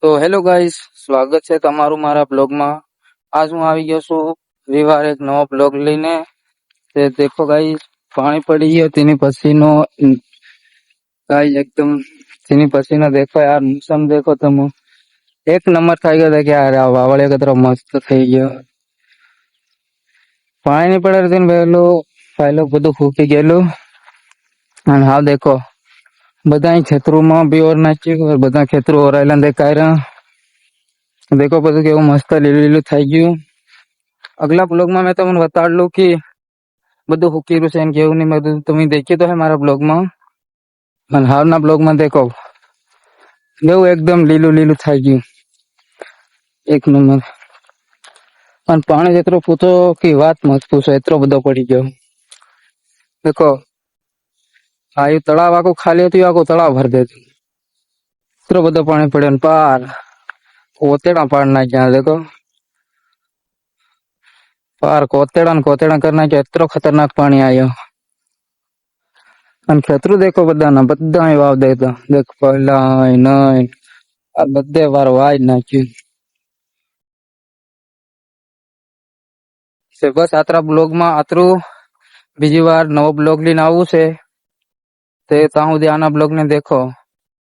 તો hello guys, સ્વાગત છે તમારું મારા બ્લોગમાં। આજ હું આવી ગયો છું રવિવારે એક નવો બ્લોગ લઈને। તે દેખો ગાઈસ, પાણી પડી ગયો તેની પછીનો ગાઈસ એકદમ તેની પછીનો દેખો યાર, મોસમ દેખો તમે, એક નંબર થઈ ગયો કે યાર આ વાવળે કતરો મસ્ત થઈ ગયો। પાણી નહીં પડે તેને પહેલું ફાઇલો બધું ફૂકી ગયેલું। અને હા દેખો, બધા ખેતરોમાં બી ઓર નાખ્યું, બધા ખેતરો ઓરાયેલા દેખાય રહ્યા। देखो બધું કેવું મસ્ત લીલું લીલું થઈ ગયું। અગલા બ્લોગમાં મેં તમને બતાડલું કે બધું હુકી રહ્યું છે એમ કેવું નહીં, બધું તમે દેખ્યું તો હે મારા બ્લોગમાં। અને હાલના બ્લોગમાં દેખો કેવું એકદમ લીલું લીલું થઈ ગયું, એક નંબર। અને પાણી જેટલો પૂછો કે વાત મત પૂછો, એટલો બધો પડી ગયો। દેખો આ એ તળાવ આખું ખાલી હતું, આખું તળાવ ભરી દેતું, એટલો બધો પાણી પડ્યો ને પાર કોતેડા પાડ નાખ્યા। देखो पार कोतेड़ा कर नाख्या, इतरो खतरनाक पानी आयो। અને ખેતરું દેખો બધાના બધા વાવ દેતા, દેખ પહેલા નહીં આ બધે વાર વાઈ નાખ્યું છે। બસ આતરા બ્લોગમાં આતરું, બીજી વાર નવો બ્લોગ લઈને આવું છે, તે ત્યાં સુધી આના બ્લોગને દેખો।